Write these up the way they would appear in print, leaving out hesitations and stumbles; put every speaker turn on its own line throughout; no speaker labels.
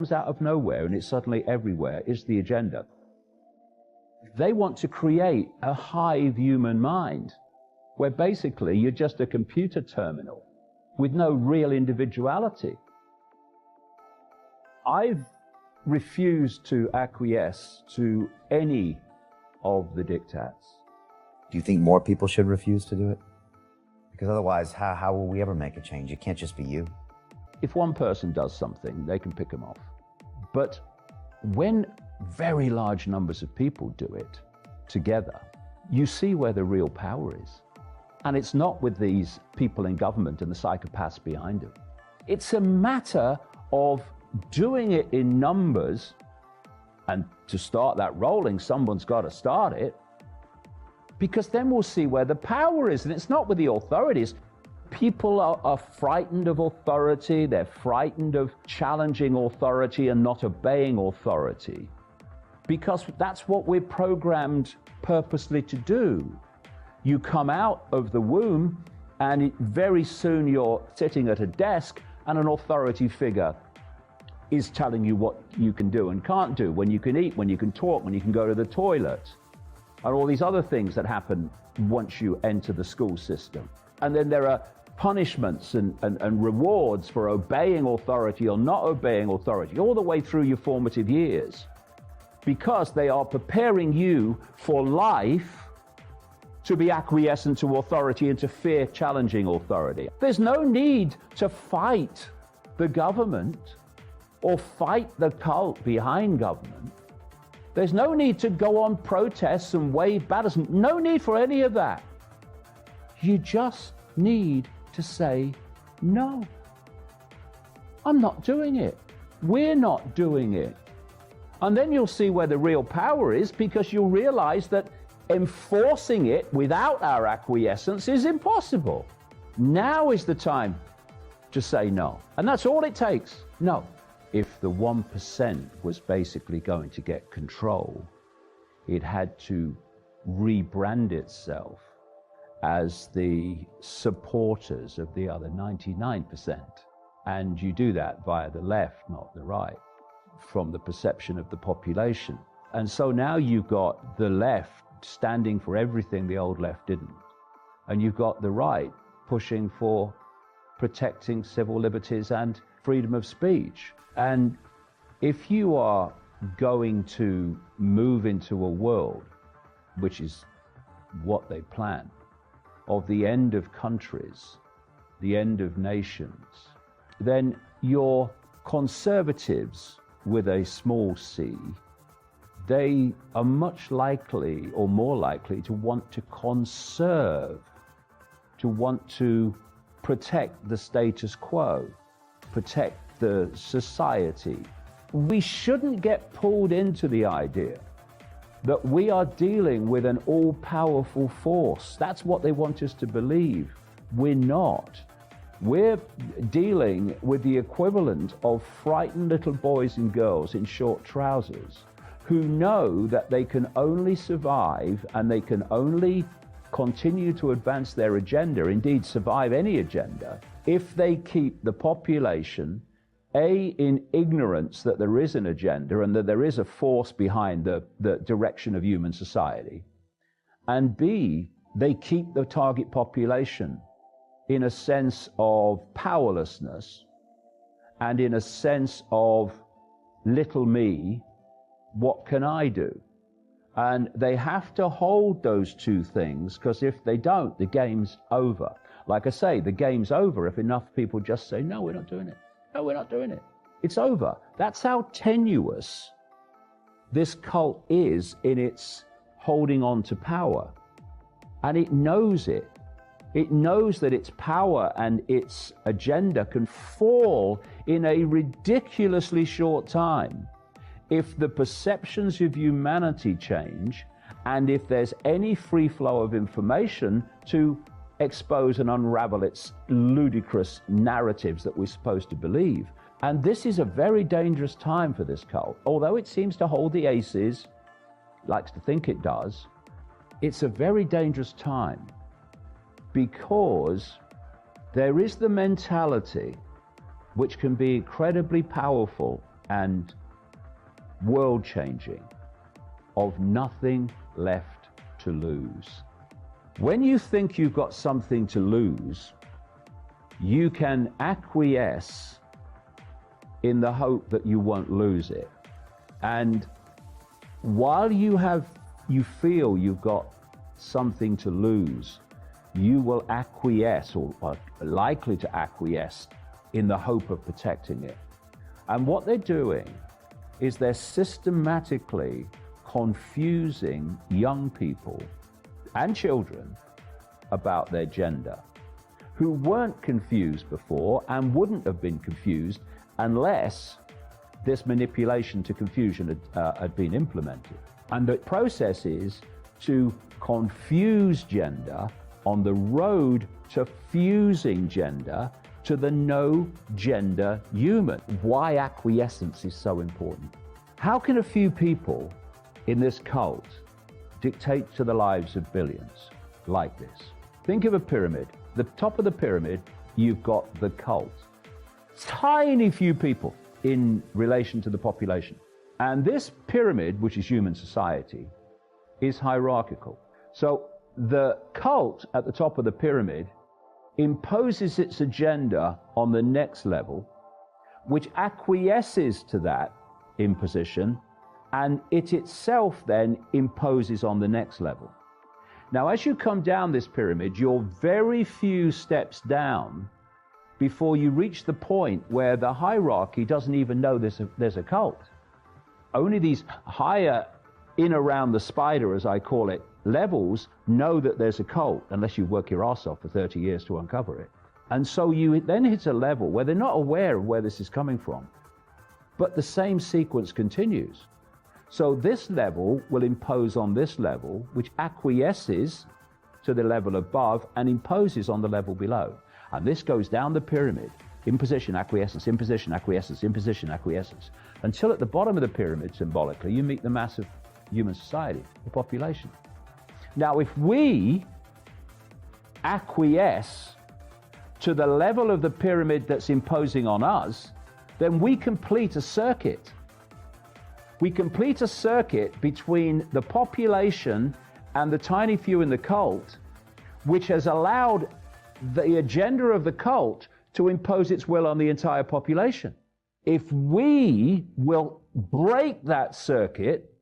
comes out of nowhere and it's suddenly everywhere is the agenda. They want to create a hive human mind where basically you're just a computer terminal with no real individuality. I've refused to acquiesce to any of the diktats.
Do you think more people should refuse to do it? Because otherwise, how will we ever make a change? It can't just be you.
If one person does something, they can pick them off. But when very large numbers of people do it together, you see where the real power is. And it's not with these people in government and the psychopaths behind them. It's a matter of doing it in numbers, and to start that rolling, someone's got to start it, because then we'll see where the power is. And it's not with the authorities. People are frightened of authority. They're frightened of challenging authority and not obeying authority, because that's what we're programmed purposely to do. You come out of the womb and very soon you're sitting at a desk and an authority figure is telling you what you can do and can't do, when you can eat, when you can talk, when you can go to the toilet, and all these other things that happen once you enter the school system. And then there are punishments and rewards for obeying authority or not obeying authority all the way through your formative years, because they are preparing you for life to be acquiescent to authority and to fear challenging authority. There's no need to fight the government or fight the cult behind government. There's no need to go on protests and wave banners. No need for any of that. You just need to say, no, I'm not doing it. We're not doing it. And then you'll see where the real power is, because you'll realize that enforcing it without our acquiescence is impossible. Now is the time to say no. And that's all it takes. No. If the 1% was basically going to get control, it had to rebrand itself as the supporters of the other 99%. And you do that via the left, not the right, from the perception of the population. And so now you've got the left standing for everything the old left didn't. And you've got the right pushing for protecting civil liberties and freedom of speech. And if you are going to move into a world, which is what they plan, of the end of countries, the end of nations, then your conservatives with a small c, they are much likely or more likely to want to conserve, to want to protect the status quo, protect the society. We shouldn't get pulled into the idea that we are dealing with an all-powerful force. That's what they want us to believe. We're not. We're dealing with the equivalent of frightened little boys and girls in short trousers who know that they can only survive and they can only continue to advance their agenda, indeed survive any agenda, if they keep the population in ignorance that there is an agenda and that there is a force behind the direction of human society, and B, they keep the target population in a sense of powerlessness and in a sense of little me, what can I do? And they have to hold those two things, because if they don't, the game's over. Like I say, the game's over if enough people just say, no, we're not doing it. No, we're not doing it. It's over. That's how tenuous this cult is in its holding on to power. And it knows it. It knows that its power and its agenda can fall in a ridiculously short time if the perceptions of humanity change and if there's any free flow of information to expose and unravel its ludicrous narratives that we're supposed to believe. And this is a very dangerous time for this cult. Although it seems to hold the aces, likes to think it does, it's a very dangerous time, because there is the mentality, which can be incredibly powerful, and world-changing of nothing left to lose. When you think you've got something to lose, you can acquiesce in the hope that you won't lose it. And while you feel you've got something to lose, you will acquiesce or are likely to acquiesce in the hope of protecting it. And what they're doing is they're systematically confusing young people and children about their gender, who weren't confused before and wouldn't have been confused unless this manipulation to confusion had been implemented. And the process is to confuse gender on the road to fusing gender to the no gender human. Why acquiescence is so important. How can a few people in this cult dictate to the lives of billions like this? Think of a pyramid. The top of the pyramid, you've got the cult. Tiny few people in relation to the population. And this pyramid, which is human society, is hierarchical. So the cult at the top of the pyramid imposes its agenda on the next level, which acquiesces to that imposition, and it itself then imposes on the next level. Now, as you come down this pyramid, you're very few steps down before you reach the point where the hierarchy doesn't even know there's a cult. Only these higher in around the spider, as I call it, levels know that there's a cult, unless you work your ass off for 30 years to uncover it. And so you then hit a level where they're not aware of where this is coming from, but the same sequence continues. So this level will impose on this level, which acquiesces to the level above and imposes on the level below. And this goes down the pyramid, imposition, acquiescence, imposition, acquiescence, imposition, acquiescence, until at the bottom of the pyramid, symbolically, you meet the mass of human society, the population. Now, if we acquiesce to the level of the pyramid that's imposing on us, then we complete a circuit. We complete a circuit between the population and the tiny few in the cult, which has allowed the agenda of the cult to impose its will on the entire population. If we will break that circuit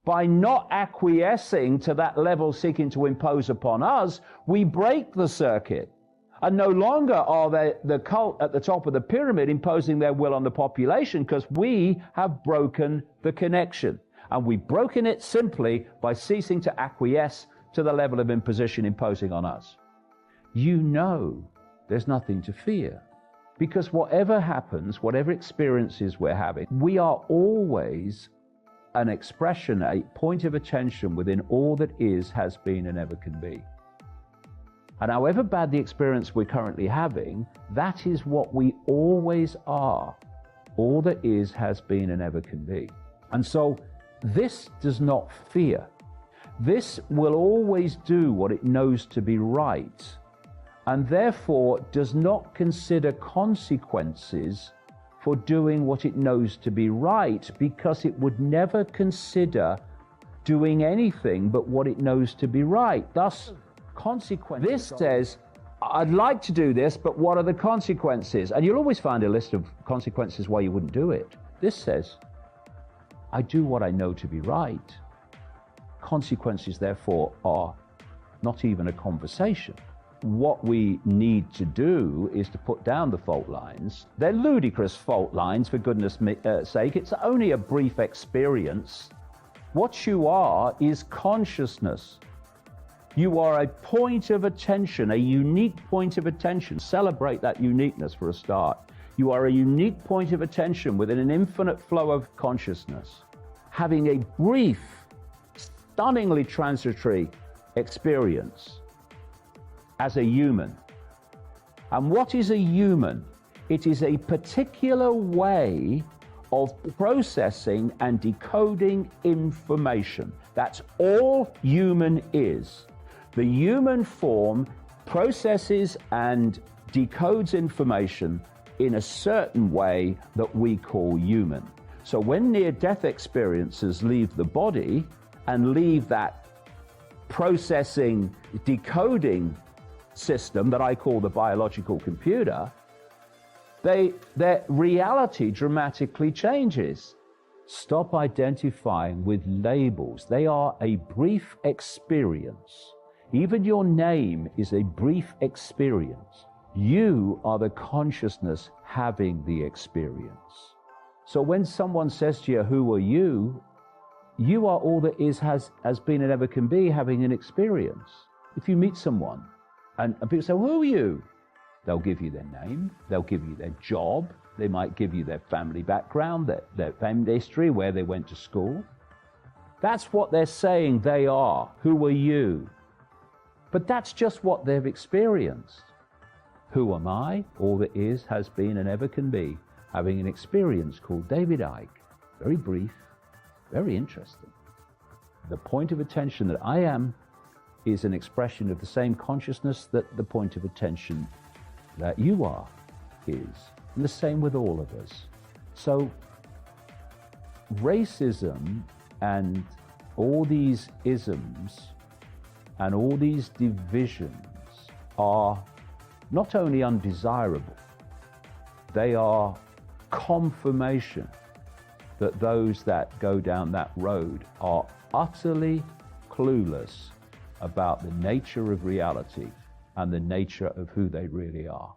by not acquiescing to that level seeking to impose upon us, we break the circuit. And no longer are the cult at the top of the pyramid imposing their will on the population, because we have broken the connection. And we've broken it simply by ceasing to acquiesce to the level of imposition imposing on us. You know there's nothing to fear, because whatever happens, whatever experiences we're having, we are always an expression, a point of attention within all that is, has been, and ever can be. And however bad the experience we're currently having, that is what we always are. All that is, has been, and ever can be. And so this does not fear. This will always do what it knows to be right, and therefore does not consider consequences for doing what it knows to be right, because it would never consider doing anything but what it knows to be right. Thus, consequences. This says, I'd like to do this, but what are the consequences? And you'll always find a list of consequences why you wouldn't do it. This says, I do what I know to be right. Consequences, therefore, are not even a conversation. What we need to do is to put down the fault lines. They're ludicrous fault lines, for goodness sake. It's only a brief experience. What you are is consciousness. You are a point of attention, a unique point of attention. Celebrate that uniqueness for a start. You are a unique point of attention within an infinite flow of consciousness, having a brief, stunningly transitory experience as a human. And what is a human? It is a particular way of processing and decoding information. That's all human is. The human form processes and decodes information in a certain way that we call human. So when near-death experiences leave the body and leave that processing, decoding system that I call the biological computer, their reality dramatically changes. Stop identifying with labels. They are a brief experience. Even your name is a brief experience. You are the consciousness having the experience. So when someone says to you, who are you? You are all that is, has been, and ever can be, having an experience. If you meet someone and people say, who are you? They'll give you their name, they'll give you their job, they might give you their family background, their family history, where they went to school. That's what they're saying they are. Who are you? But that's just what they've experienced. Who am I? All that is, has been, and ever can be, having an experience called David Icke. Very brief, very interesting. The point of attention that I am is an expression of the same consciousness that the point of attention that you are is. And the same with all of us. So racism and all these isms and all these divisions are not only undesirable, they are confirmation that those that go down that road are utterly clueless about the nature of reality and the nature of who they really are.